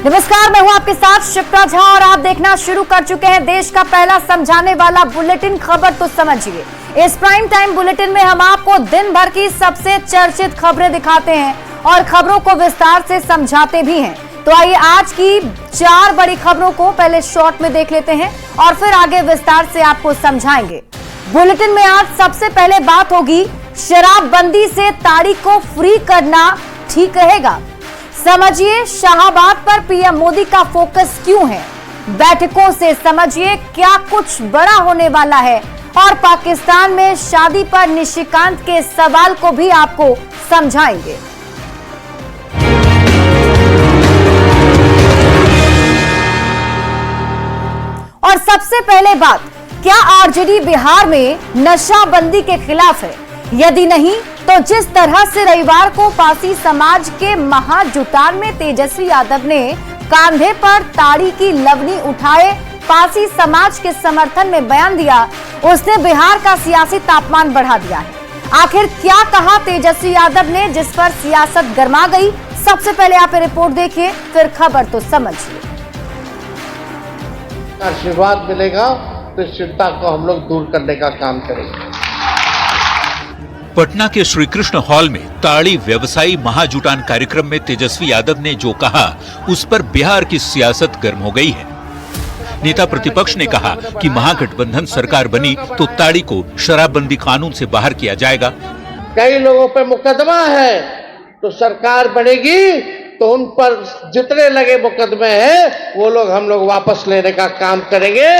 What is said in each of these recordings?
नमस्कार, मैं हूं आपके साथ शिप्रा झा और आप देखना शुरू कर चुके हैं देश का पहला समझाने वाला बुलेटिन खबर तो समझिए। इस प्राइम टाइम बुलेटिन में हम आपको दिन भर की सबसे चर्चित खबरें दिखाते हैं और खबरों को विस्तार से समझाते भी हैं। तो आइए आज की 4 बड़ी खबरों को पहले शॉर्ट में देख लेते हैं और फिर आगे विस्तार से आपको समझाएंगे। बुलेटिन में आज सबसे पहले बात होगी शराबबंदी से ताड़ी को फ्री करना ठीक रहेगा। समझिए शाहबाद पर पीएम मोदी का फोकस क्यों है, बैठकों से समझिए क्या कुछ बड़ा होने वाला है और पाकिस्तान में शादी पर निशिकांत के सवाल को भी आपको समझाएंगे। और सबसे पहले बात, क्या आरजेडी बिहार में नशाबंदी के खिलाफ है? यदि नहीं तो जिस तरह से रविवार को पासी समाज के महाजुटान में तेजस्वी यादव ने कांधे पर ताड़ी की लवनी उठाए पासी समाज के समर्थन में बयान दिया, उसने बिहार का सियासी तापमान बढ़ा दिया है। आखिर क्या कहा तेजस्वी यादव ने जिस पर सियासत गर्मा गई? सबसे पहले आप रिपोर्ट देखिए, फिर खबर तो समझिए। आशीर्वाद मिलेगा तो इस चिंता को हम लोग दूर करने का काम करेंगे। पटना के श्री कृष्ण हॉल में ताड़ी व्यवसायी महाजुटान कार्यक्रम में तेजस्वी यादव ने जो कहा, उस पर बिहार की सियासत गर्म हो गई है। नेता प्रतिपक्ष ने कहा कि महागठबंधन सरकार बनी तो ताड़ी को शराबबंदी कानून से बाहर किया जाएगा। कई लोगों पे मुकदमा है तो सरकार बनेगी तो उन पर जितने लगे मुकदमे हैं वो लोग हम लोग वापस लेने का काम करेंगे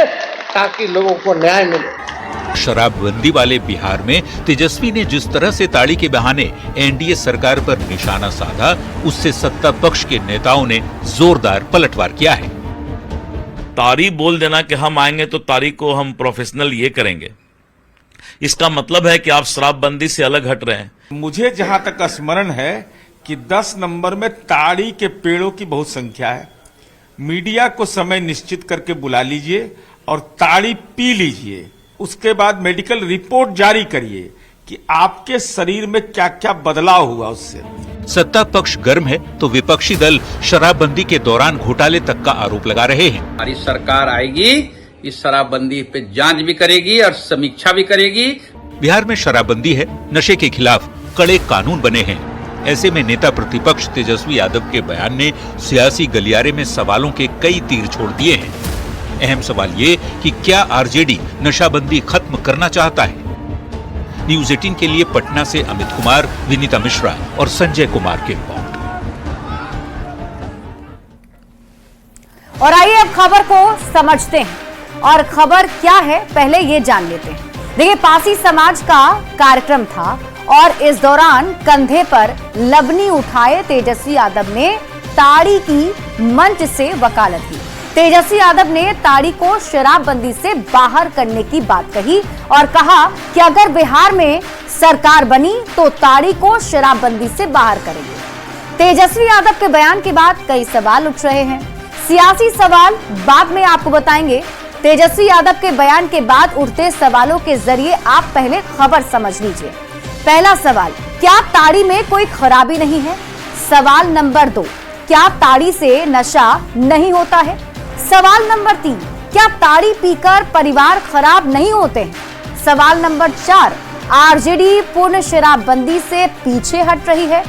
ताकि लोगों को न्याय मिले। शराबबंदी वाले बिहार में तेजस्वी ने जिस तरह से ताड़ी के बहाने एनडीए सरकार पर निशाना साधा, उससे सत्ता पक्ष के नेताओं ने जोरदार पलटवार किया है। ताड़ी बोल देना कि हम आएंगे तो ताड़ी को हम प्रोफेशनल ये करेंगे, इसका मतलब है कि आप शराबबंदी से अलग हट रहे हैं। मुझे जहां तक स्मरण है कि 10 नंबर में ताड़ी के पेड़ों की बहुत संख्या है। मीडिया को समय निश्चित करके बुला लीजिए और ताड़ी पी लीजिए, उसके बाद मेडिकल रिपोर्ट जारी करिए कि आपके शरीर में क्या क्या बदलाव हुआ उससे। सत्ता पक्ष गर्म है तो विपक्षी दल शराबबंदी के दौरान घोटाले तक का आरोप लगा रहे हैं। हमारी सरकार आएगी, इस शराबबंदी पे जांच भी करेगी और समीक्षा भी करेगी। बिहार में शराबबंदी है, नशे के खिलाफ कड़े कानून बने हैं। ऐसे में नेता प्रतिपक्ष तेजस्वी यादव के बयान ने सियासी गलियारे में सवालों के कई तीर छोड़ दिए हैं। अहम सवाल ये कि क्या आरजेडी नशाबंदी खत्म करना चाहता है? न्यूज़ 18 के लिए पटना से अमित कुमार, विनीता मिश्रा और संजय कुमार की रिपोर्ट। और आइए अब खबर को समझते हैं और खबर क्या है पहले ये जान लेते हैं। देखिए, पासी समाज का कार्यक्रम था और इस दौरान कंधे पर लवनी उठाए तेजस्वी यादव ने ताड़ी की मंच से वकालत की। तेजस्वी यादव ने ताड़ी को शराबबंदी से बाहर करने की बात कही और कहा कि अगर बिहार में सरकार बनी तो ताड़ी को शराबबंदी से बाहर करेंगे। तेजस्वी यादव के बयान के बाद कई सवाल उठ रहे हैं। सियासी सवाल बाद में आपको बताएंगे। तेजस्वी यादव के बयान के बाद उठते सवालों के जरिए आप पहले खबर समझ लीजिए। पहला सवाल, क्या ताड़ी में कोई खराबी नहीं है? सवाल नंबर 2, क्या ताड़ी से नशा नहीं होता है? सवाल नंबर 3, क्या ताड़ी पीकर परिवार खराब नहीं होते हैं? सवाल नंबर 4, आरजेडी पूर्ण शराबबंदी से पीछे हट रही है?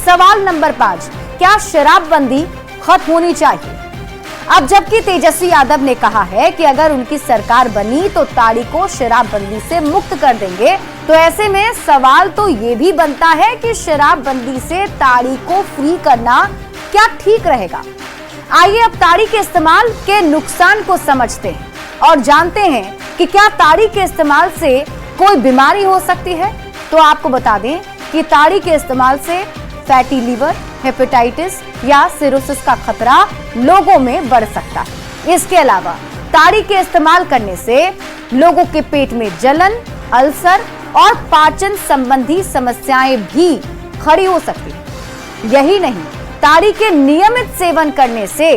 सवाल नंबर 5, क्या शराबबंदी खत्म होनी चाहिए? अब जबकि तेजस्वी यादव ने कहा है कि अगर उनकी सरकार बनी तो ताड़ी को शराबबंदी से मुक्त कर देंगे, तो ऐसे में सवाल तो ये भी बनता है कि शराबबंदी से ताड़ी को फ्री करना क्या ठीक रहेगा? आइए अब ताड़ी के इस्तेमाल के नुकसान को समझते हैं और जानते हैं कि क्या ताड़ी के इस्तेमाल से कोई बीमारी हो सकती है। तो आपको बता दें कि ताड़ी के इस्तेमाल से फैटी लीवर, हेपेटाइटिस या सिरोसिस का खतरा लोगों में बढ़ सकता है। इसके अलावा ताड़ी के इस्तेमाल करने से लोगों के पेट में जलन, अल्सर और पाचन संबंधी समस्याएं भी खड़ी हो सकती है। यही नहीं, ताड़ी के नियमित सेवन करने से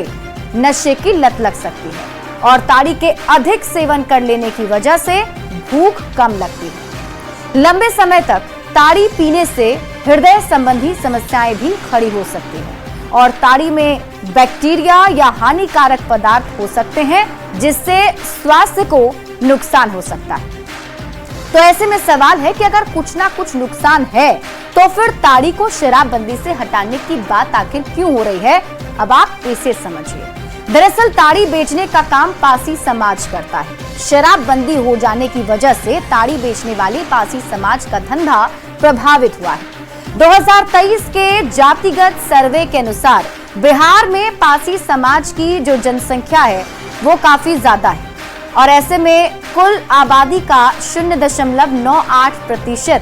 नशे की लत लग सकती है और ताड़ी के अधिक सेवन कर लेने की वजह से भूख कम लगती है। लंबे समय तक ताड़ी पीने से हृदय संबंधी समस्याएं भी खड़ी हो सकती हैं और ताड़ी में बैक्टीरिया या हानिकारक पदार्थ हो सकते हैं जिससे स्वास्थ्य को नुकसान हो सकता है। तो ऐसे में सवाल है कि अगर कुछ ना कुछ नुकसान है तो फिर ताड़ी को शराबबंदी से हटाने की बात आखिर क्यों हो रही है? अब आप इसे समझिए। दरअसल ताड़ी बेचने का काम पासी समाज करता है। शराबबंदी हो जाने की वजह से ताड़ी बेचने वाली पासी समाज का धंधा प्रभावित हुआ है। 2023 के जातिगत सर्वे के अनुसार बिहार में पासी समाज की जो जनसंख्या है वो काफी ज्यादा है और ऐसे में कुल आबादी का 0.98%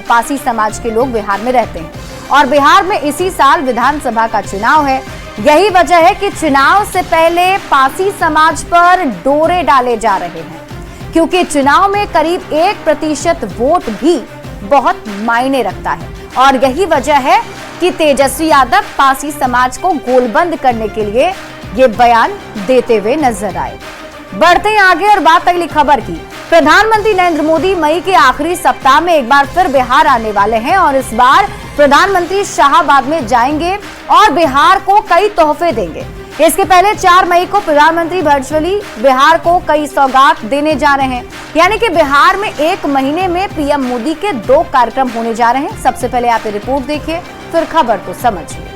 पासी समाज के लोग बिहार में रहते हैं और बिहार में इसी साल विधानसभा का चुनाव है। यही वजह है कि चुनाव से पहले पासी समाज पर डोरे डाले जा रहे हैं, क्योंकि चुनाव में करीब 1% वोट भी बहुत मायने रखता है और यही वजह है कि तेजस्वी यादव पासी समाज को गोलबंद करने के लिए ये बयान देते हुए नजर आए। बढ़ते हैं आगे और बात अगली खबर की। प्रधानमंत्री नरेंद्र मोदी मई के आखिरी सप्ताह में एक बार फिर बिहार आने वाले हैं और इस बार प्रधानमंत्री शाहाबाद में जाएंगे और बिहार को कई तोहफे देंगे। इसके पहले 4 मई को प्रधानमंत्री वर्चुअली बिहार को कई सौगात देने जा रहे हैं। यानी कि बिहार में 1 महीने में पीएम मोदी के 2 कार्यक्रम होने जा रहे हैं। सबसे पहले आप ये रिपोर्ट देखिए, फिर खबर को समझिए।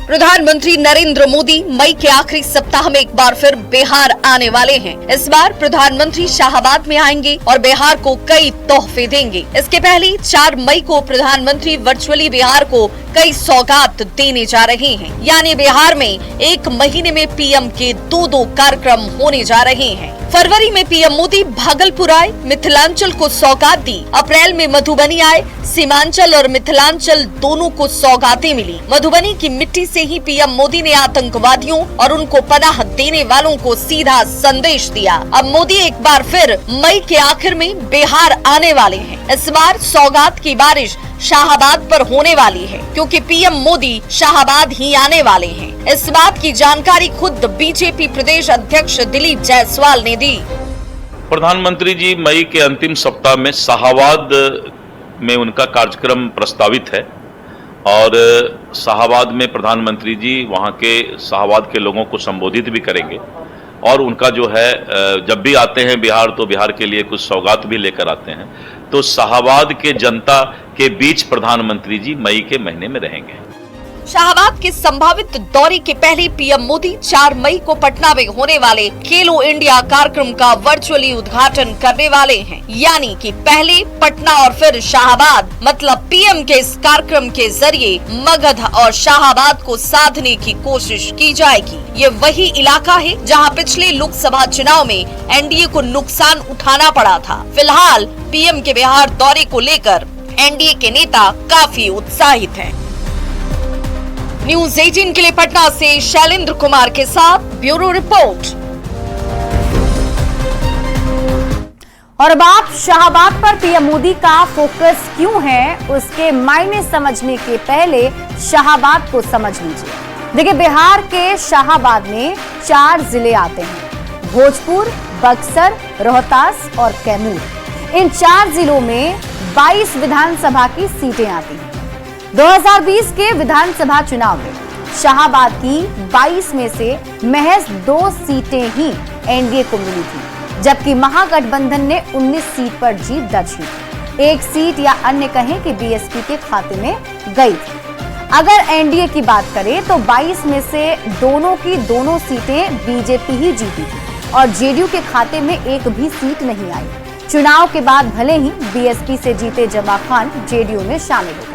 प्रधानमंत्री नरेंद्र मोदी मई के आखिरी सप्ताह में एक बार फिर बिहार आने वाले हैं। इस बार प्रधानमंत्री शाहाबाद में आएंगे और बिहार को कई तोहफे देंगे। इसके पहले 4 मई को प्रधानमंत्री वर्चुअली बिहार को कई सौगात देने जा रहे हैं। यानी बिहार में 1 महीने में पीएम के 2 कार्यक्रम होने जा रहे हैं। फरवरी में पीएम मोदी भागलपुर आए, मिथिलांचल को सौगात दी। अप्रैल में मधुबनी आए, सीमांचल और मिथिलांचल दोनों को सौगातें मिली। मधुबनी की मिट्टी से ही पीएम मोदी ने आतंकवादियों और उनको पनाह देने वालों को सीधा संदेश दिया। अब मोदी एक बार फिर मई के आखिर में बिहार आने वाले हैं। इस बार सौगात की बारिश शाहाबाद पर होने वाली है, क्योंकि पीएम मोदी शाहाबाद ही आने वाले हैं। इस बात की जानकारी खुद बीजेपी प्रदेश अध्यक्ष दिलीप जायसवाल ने दी। प्रधानमंत्री जी मई के अंतिम सप्ताह में शाहाबाद में उनका कार्यक्रम प्रस्तावित है और शाहाबाद में प्रधानमंत्री जी वहां के शाहाबाद के लोगों को संबोधित भी करेंगे और उनका जो है जब भी आते हैं बिहार तो बिहार के लिए कुछ सौगात भी लेकर आते हैं। तो शाहाबाद के जनता के बीच प्रधानमंत्री जी मई के महीने में रहेंगे। शाहाबाद के संभावित दौरे के पहले पीएम मोदी 4 मई को पटना में होने वाले खेलो इंडिया कार्यक्रम का वर्चुअली उद्घाटन करने वाले हैं। यानी कि पहले पटना और फिर शाहाबाद, मतलब पीएम के इस कार्यक्रम के जरिए मगध और शाहाबाद को साधने की कोशिश की जाएगी। ये वही इलाका है जहां पिछले लोकसभा चुनाव में एनडीए को नुकसान उठाना पड़ा था। फिलहाल पीएम के बिहार दौरे को लेकर एनडीए के नेता काफी उत्साहित हैं। न्यूज़ 18 के लिए पटना से शैलेंद्र कुमार के साथ ब्यूरो रिपोर्ट। और अब आप शाहाबाद पर पीएम मोदी का फोकस क्यों है, उसके मायने समझने के पहले शाहाबाद को समझ लीजिए। देखिए, बिहार के शाहाबाद में 4 जिले आते हैं: भोजपुर, बक्सर, रोहतास और कैमूर। इन 4 जिलों में 22 विधानसभा की सीटें आती हैं। 2020 के विधानसभा चुनाव में शाहाबाद की 22 में से महज 2 सीटें ही एनडीए को मिली थी, जबकि महागठबंधन ने 19 सीट पर जीत दर्ज की थी। 1 सीट या अन्य कहें कि बीएसपी के खाते में गई थी। अगर एनडीए की बात करें तो 22 में से दोनों की दोनों सीटें बीजेपी ही जीती थी और जेडीयू के खाते में एक भी सीट नहीं आई। चुनाव के बाद भले ही बीएसपी से जीते जमा खान जेडीयू में शामिल हो गए।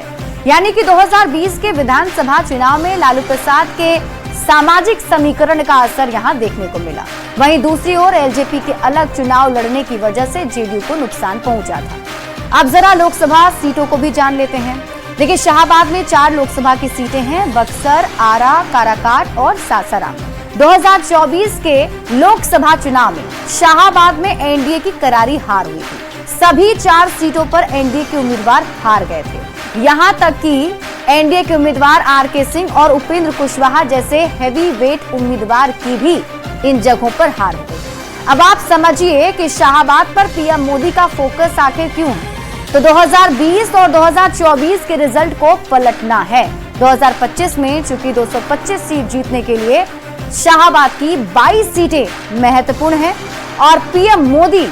यानी कि 2020 के विधानसभा चुनाव में लालू प्रसाद के सामाजिक समीकरण का असर यहां देखने को मिला। वहीं दूसरी ओर एलजेपी के अलग चुनाव लड़ने की वजह से जेडीयू को नुकसान पहुंचा था। अब जरा लोकसभा सीटों को भी जान लेते हैं। देखिए, शाहाबाद में 4 लोकसभा की सीटें हैं: बक्सर, आरा, काराकाट और सासाराम। 2024 के लोकसभा चुनाव में शाहाबाद में एनडीए की करारी हार हुई थी। सभी 4 सीटों पर एनडीए के उम्मीदवार हार गए थे। यहां तक कि एनडीए के उम्मीदवार आरके सिंह और उपेंद्र कुशवाहा जैसे हैवी वेट उम्मीदवार की भी इन जगहों पर हार हो गई। अब आप समझिए कि शाहाबाद पर पीएम मोदी का फोकस आखिर क्यों है। तो 2020 और 2024 के रिजल्ट को पलटना है। 2025 में चूंकि 225 सीट जीतने के लिए शाहाबाद की 22 सीटें महत्वपूर्ण हैं और पीएम मोदी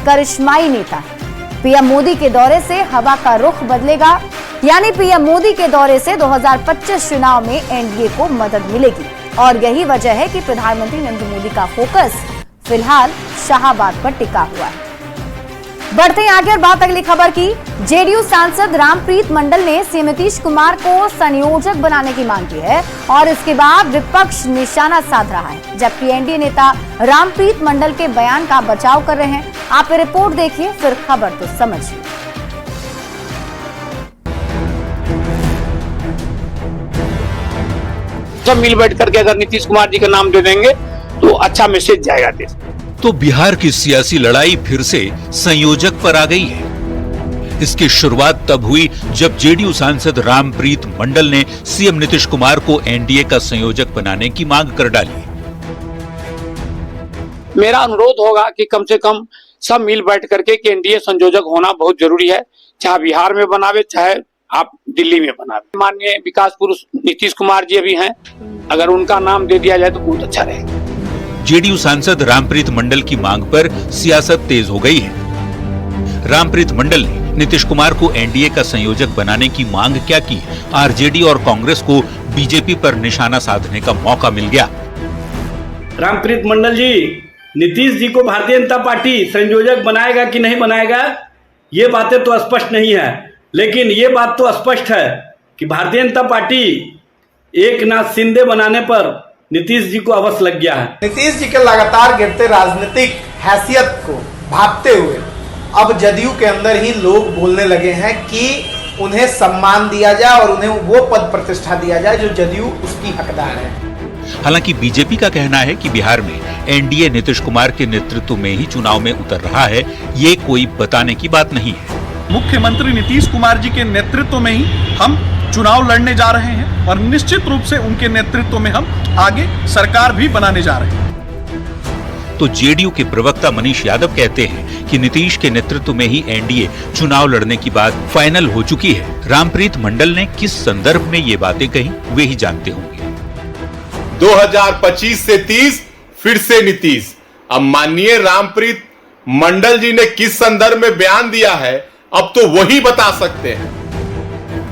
करिश्माई नेता है। पीएम मोदी के दौरे से हवा का रुख बदलेगा, यानी पीएम मोदी के दौरे से 2025 चुनाव में एनडीए को मदद मिलेगी और यही वजह है कि प्रधानमंत्री नरेंद्र मोदी का फोकस फिलहाल शाहाबाद पर टिका हुआ है। बढ़ते हैं आगे और बात अगली खबर की। जेडीयू सांसद रामप्रीत मंडल ने सीएम नीतीश कुमार को संयोजक बनाने की मांग की है और इसके बाद विपक्ष निशाना साध रहा है, जबकि एनडीए नेता रामप्रीत मंडल के बयान का बचाव कर रहे हैं। आप रिपोर्ट देखिए फिर खबर तो समझिए। सब मिल बैठ करके अगर नीतीश कुमार जी का नाम दे देंगे तो अच्छा मैसेज जाएगा देश। तो बिहार की सियासी लड़ाई फिर से संयोजक पर आ गई है। इसकी शुरुआत तब हुई जब जेडीयू सांसद रामप्रीत मंडल ने सीएम नीतीश कुमार को एनडीए का संयोजक बनाने की मांग कर डाली। मेरा अनुरोध होगा कि कम से कम सब मिल बैठ करके कि एनडीए संयोजक होना बहुत जरूरी है, चाहे बिहार में बनावे चाहे आप दिल्ली में बनावे। माननीय विकास पुरुष नीतीश कुमार जी अभी हैं, अगर उनका नाम दे दिया जाए तो बहुत अच्छा रहेगा। जेडीयू सांसद रामप्रीत मंडल की मांग पर सियासत तेज हो गई है। रामप्रीत मंडल ने नीतीश कुमार को एनडीए का संयोजक बनाने की मांग क्या की? आरजेडी और कांग्रेस को बीजेपी पर निशाना साधने का मौका मिल गया। रामप्रीत मंडल जी, नीतीश जी को भारतीय जनता पार्टी संयोजक बनाएगा कि नहीं बनाएगा, ये बातें तो स्पष्ट नहीं है, लेकिन ये बात तो स्पष्ट है कि भारतीय जनता पार्टी एक नाथ शिंदे बनाने पर नीतीश जी को अवश्य लग गया है। नीतीश जी के लगातार गिरते राजनीतिक हैसियत को भांपते हुए अब जदयू के अंदर ही लोग बोलने लगे हैं कि उन्हें सम्मान दिया जाए और उन्हें वो पद प्रतिष्ठा दिया जाए जो जदयू उसकी हकदार है। हालांकि बीजेपी का कहना है कि बिहार में एनडीए नीतीश कुमार के नेतृत्व में ही चुनाव में उतर रहा है, ये कोई बताने की बात नहीं है। मुख्यमंत्री नीतीश कुमार जी के नेतृत्व में ही हम चुनाव लड़ने जा रहे हैं और निश्चित रूप से उनके नेतृत्व में हम आगे सरकार भी बनाने जा रहे हैं। तो जेडीयू के प्रवक्ता मनीष यादव कहते हैं कि नीतीश के नेतृत्व में ही एनडीए चुनाव लड़ने की बात फाइनल हो चुकी है। रामप्रीत मंडल ने किस संदर्भ में ये बातें कही वे ही जानते होंगे। 2025 से 30 फिर से नीतीश। अब माननीय रामप्रीत मंडल जी ने किस संदर्भ में बयान दिया है अब तो वही बता सकते हैं।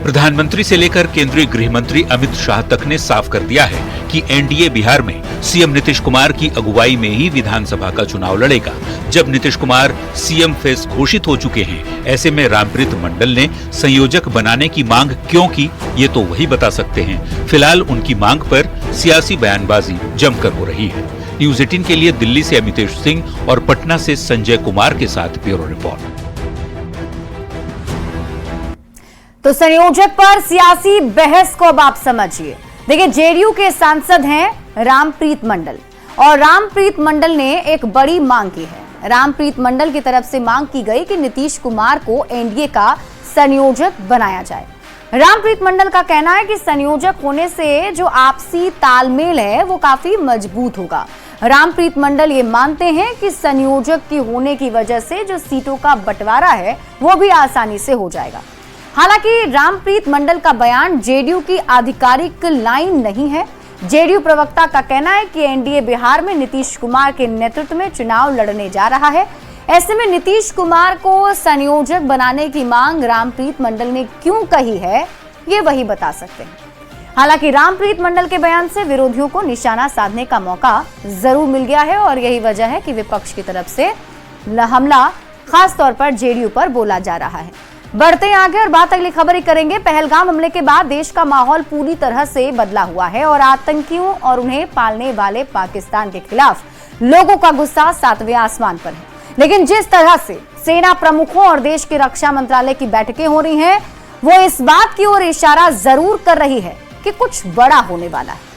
प्रधानमंत्री से लेकर केंद्रीय गृह मंत्री अमित शाह तक ने साफ कर दिया है कि एनडीए बिहार में सीएम नीतीश कुमार की अगुवाई में ही विधानसभा का चुनाव लड़ेगा। जब नीतीश कुमार सीएम फेस घोषित हो चुके हैं, ऐसे में रामप्रीत मंडल ने संयोजक बनाने की मांग क्यों की, ये तो वही बता सकते हैं। फिलहाल उनकी मांग पर सियासी बयानबाजी जमकर हो रही है। न्यूज 18 के लिए दिल्ली से अमितेश सिंह और पटना से संजय कुमार के साथ ब्यूरो रिपोर्ट। तो संयोजक पर सियासी बहस को अब आप समझिए। देखिए, जेडीयू के सांसद हैं रामप्रीत मंडल और रामप्रीत मंडल ने एक बड़ी मांग की है। रामप्रीत मंडल की तरफ से मांग की गई कि नीतीश कुमार को एनडीए का संयोजक बनाया जाए। रामप्रीत मंडल का कहना है कि संयोजक होने से जो आपसी तालमेल है वो काफी मजबूत होगा। रामप्रीत मंडल ये मानते हैं कि संयोजक की होने की वजह से जो सीटों का बंटवारा है वो भी आसानी से हो जाएगा। हालांकि रामप्रीत मंडल का बयान जेडीयू की आधिकारिक लाइन नहीं है। जेडीयू प्रवक्ता का कहना है कि एनडीए बिहार में नीतीश कुमार के नेतृत्व में चुनाव लड़ने जा रहा है। ऐसे में नीतीश कुमार को संयोजक बनाने की मांग रामप्रीत मंडल ने क्यों कही है, ये वही बता सकते हैं। हालांकि रामप्रीत मंडल के बयान से विरोधियों को निशाना साधने का मौका जरूर मिल गया है और यही वजह है कि विपक्ष की तरफ से हमला खासतौर पर जेडीयू पर बोला जा रहा है। बढ़ते हैं आगे और बात अगली खबर ही करेंगे। पहलगाम हमले के बाद देश का माहौल पूरी तरह से बदला हुआ है और आतंकियों और उन्हें पालने वाले पाकिस्तान के खिलाफ लोगों का गुस्सा 7वें आसमान पर है। लेकिन जिस तरह से सेना प्रमुखों और देश के रक्षा मंत्रालय की बैठकें हो रही हैं, वो इस बात की ओर इशारा जरूर कर रही है कि कुछ बड़ा होने वाला है।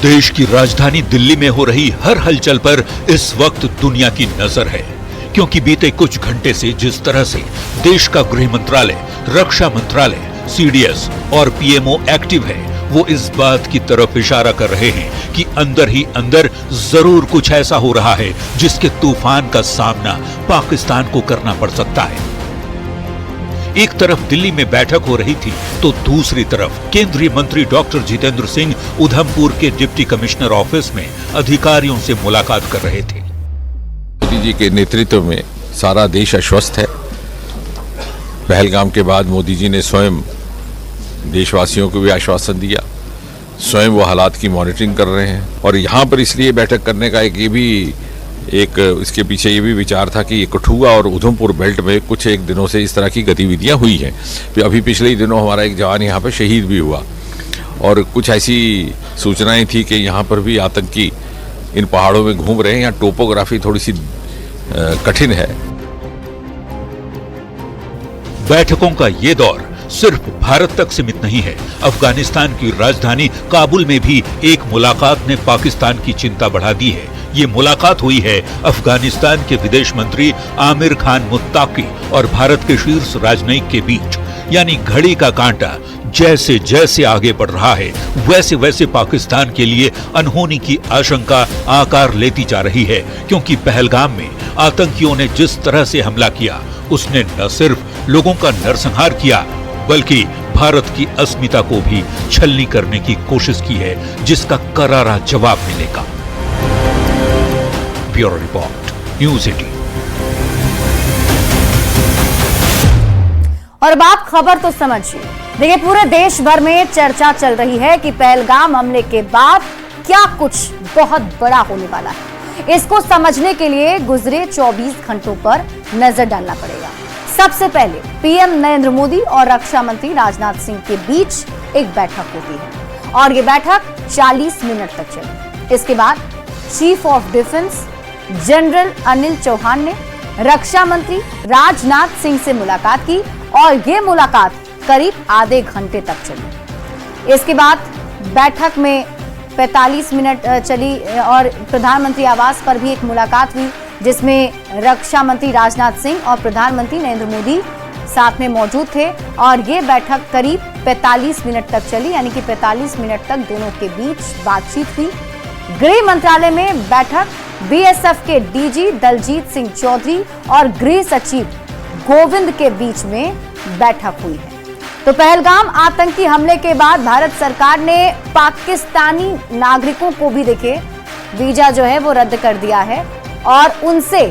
देश की राजधानी दिल्ली में हो रही हर हलचल पर इस वक्त दुनिया की नजर है, क्योंकि बीते कुछ घंटे से जिस तरह से देश का गृह मंत्रालय, रक्षा मंत्रालय, सीडीएस और पीएमओ एक्टिव है, वो इस बात की तरफ इशारा कर रहे हैं कि अंदर ही अंदर जरूर कुछ ऐसा हो रहा है जिसके तूफान का सामना पाकिस्तान को करना पड़ सकता है। एक तरफ दिल्ली में बैठक हो रही थी तो दूसरी तरफ केंद्रीय मंत्री डॉक्टर जितेंद्र सिंह उधमपुर के डिप्टी कमिश्नर ऑफिस में अधिकारियों से मुलाकात कर रहे थे। मोदी जी के नेतृत्व में सारा देश आश्वस्त है। पहलगाम के बाद मोदी जी ने स्वयं देशवासियों को भी आश्वासन दिया, स्वयं वो हालात की मॉनिटरिंग कर रहे हैं। और यहाँ पर इसलिए बैठक करने का इसके पीछे ये भी विचार था कि ये कठुआ और उधमपुर बेल्ट में कुछ एक दिनों से इस तरह की गतिविधियाँ हुई हैं। अभी पिछले ही दिनों हमारा एक जवान यहाँ पर शहीद भी हुआ और कुछ ऐसी सूचनाएं थी कि यहाँ पर भी आतंकी इन पहाड़ों में घूम रहे हैं। यहाँ टोपोग्राफी थोड़ी सी कठिन है। बैठकों का ये दौर सिर्फ भारत तक सीमित नहीं है। अफगानिस्तान की राजधानी काबुल में भी एक मुलाकात ने पाकिस्तान की चिंता बढ़ा दी है। ये मुलाकात हुई है अफगानिस्तान के विदेश मंत्री आमिर खान मुत्ताकी और भारत के शीर्ष राजनयिक के बीच। यानी घड़ी का कांटा जैसे जैसे आगे बढ़ रहा है वैसे वैसे पाकिस्तान के लिए अनहोनी की आशंका आकार लेती जा रही है, क्योंकि पहलगाम में आतंकियों ने जिस तरह से हमला किया उसने न सिर्फ लोगों का नरसंहार किया बल्कि भारत की अस्मिता को भी छलनी करने की कोशिश की है, जिसका करारा जवाब मिलेगा। Bureau report, news 18। और अब आप खबर तो समझिए। देखिए, पूरे देश भर में चर्चा चल रही है कि पहलगाम हमले के बाद क्या कुछ बहुत बड़ा होने वाला है। इसको समझने के लिए गुजरे 24 घंटों पर नजर डालना पड़ेगा। सबसे पहले पीएम नरेंद्र मोदी और रक्षा मंत्री राजनाथ सिंह के बीच एक बैठक होती है और ये बैठक 40 मिनट तक चली। इसके बाद chief of defence general Anil Chauhan ने रक्षा मंत्री राजनाथ सिंह से मुलाकात की और ये मुलाकात करीब आधे घंटे तक चली। इसके बाद बैठक में 45 मिनट चली और प्रधानमंत्री आवास पर भी एक मुलाकात हुई, जिसमें रक्षा मंत्री राजनाथ सिंह और प्रधानमंत्री नरेंद्र मोदी साथ में मौजूद थे और ये बैठक करीब 45 मिनट तक चली। यानी कि 45 मिनट तक दोनों के बीच बातचीत हुई। गृह मंत्रालय में बैठक बीएसएफ के डीजी दलजीत सिंह चौधरी और गृह सचिव गोविंद के बीच में बैठक हुई है। तो पहलगाम आतंकी हमले के बाद भारत सरकार ने पाकिस्तानी नागरिकों को भी देखे वीजा जो है वो रद्द कर दिया है और उनसे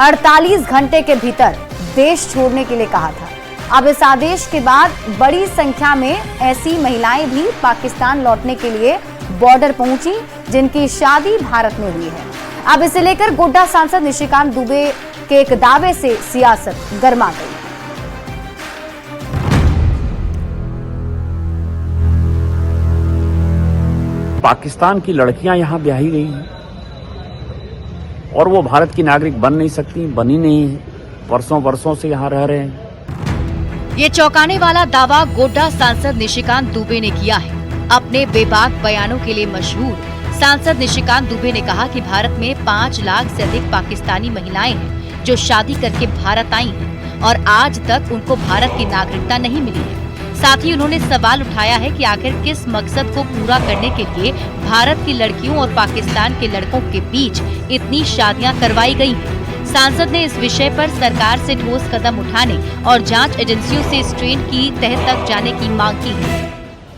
48 घंटे के भीतर देश छोड़ने के लिए कहा था। अब इस आदेश के बाद बड़ी संख्या में ऐसी महिलाएं भी पाकिस्तान लौटने के लिए बॉर्डर पहुंची जिनकी शादी भारत में हुई है। अब इसे लेकर गोड्डा सांसद निशिकांत दुबे के एक दावे से सियासत गर्मा गई। पाकिस्तान की लड़कियां यहां ब्याही गई हैं और वो भारत की नागरिक बन नहीं सकती, बनी नहीं है, वर्षों से यहां रह रहे हैं। ये चौंकाने वाला दावा गोड्डा सांसद निशिकांत दुबे ने किया है। अपने बेबाक बयानों के लिए मशहूर सांसद निशिकांत दुबे ने कहा कि भारत में 5 लाख से अधिक पाकिस्तानी महिलाएं हैं जो शादी करके भारत आई हैं और आज तक उनको भारत की नागरिकता नहीं मिली है। साथ ही उन्होंने सवाल उठाया है कि आखिर किस मकसद को पूरा करने के लिए भारत की लड़कियों और पाकिस्तान के लड़कों के बीच इतनी शादियां करवाई गई हैं। सांसद ने इस विषय पर सरकार से ठोस कदम उठाने और जांच एजेंसियों से इस ट्रेन की तह तक जाने की मांग की है।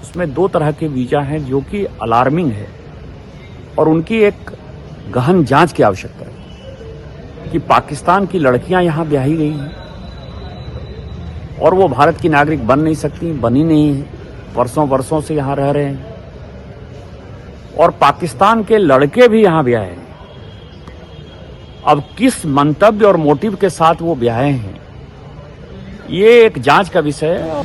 उसमें 2 तरह के वीजा हैं जो कि अलार्मिंग है और उनकी एक गहन जांच की आवश्यकता है कि पाकिस्तान की लड़कियां यहां ब्याही गई हैं और वो भारत की नागरिक बन नहीं सकती, बनी नहीं है, वर्षों से यहां रह रहे हैं और पाकिस्तान के लड़के भी यहां ब्याहे हैं। अब किस मंतव्य और मोटिव के साथ वो ब्याहे हैं, ये एक जांच का विषय है।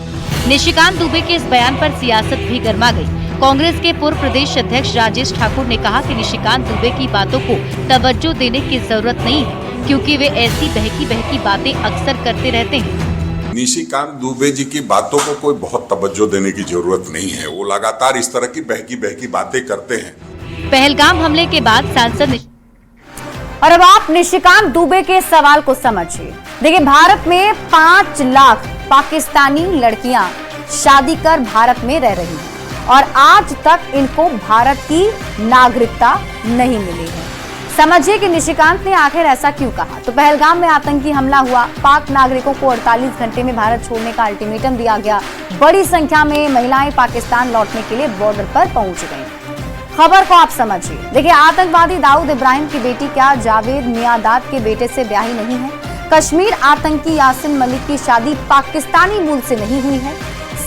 निशिकांत दुबे के इस बयान पर सियासत भी गर्मा गई। कांग्रेस के पूर्व प्रदेश अध्यक्ष राजेश ठाकुर ने कहा कि निशिकांत दुबे की बातों को तवज्जो देने की जरूरत नहीं है, क्योंकि वे ऐसी बहकी बातें अक्सर करते रहते हैं। निशिकांत दुबे जी की बातों को कोई बहुत तवज्जो देने की जरूरत नहीं है, वो लगातार इस तरह की बहकी बातें करते हैं। पहलगाम हमले के बाद सांसद और अब आप निशिकांत दुबे के सवाल को समझिए। देखिए, भारत में 5 लाख पाकिस्तानी लड़कियां शादी कर भारत में रह रही हैं और आज तक इनको भारत की नागरिकता नहीं मिली है। समझिए कि निशिकांत ने आखिर ऐसा क्यों कहा। तो पहलगाम में आतंकी हमला हुआ, पाक नागरिकों को 48 घंटे में भारत छोड़ने का अल्टीमेटम दिया गया, बड़ी संख्या में महिलाएं पाकिस्तान लौटने के लिए बॉर्डर पर पहुंच गईं। खबर को आप समझिए। देखिए, आतंकवादी दाऊद इब्राहिम की बेटी क्या जावेद मियादाद के बेटे से ब्याही नहीं है? कश्मीर आतंकी यासिन मलिक की शादी पाकिस्तानी मूल से नहीं हुई है?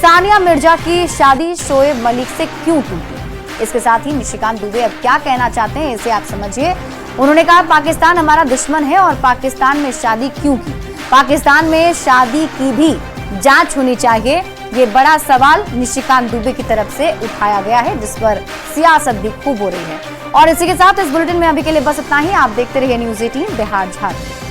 सानिया मिर्जा की शादी शोएब मलिक से क्यों टूटी? इसके साथ ही निशिकांत दुबे अब क्या कहना चाहते हैं, इसे आप समझिए। उन्होंने कहा, पाकिस्तान हमारा दुश्मन है और पाकिस्तान में शादी क्यों की? पाकिस्तान में शादी की भी जांच होनी चाहिए। ये बड़ा सवाल निशिकांत दुबे की तरफ से उठाया गया है, जिस पर सियासत भी खूब हो रही है। और इसी के साथ इस बुलेटिन में अभी के लिए बस इतना ही। आप देखते रहिए न्यूज़ 18 बिहार झारखंड।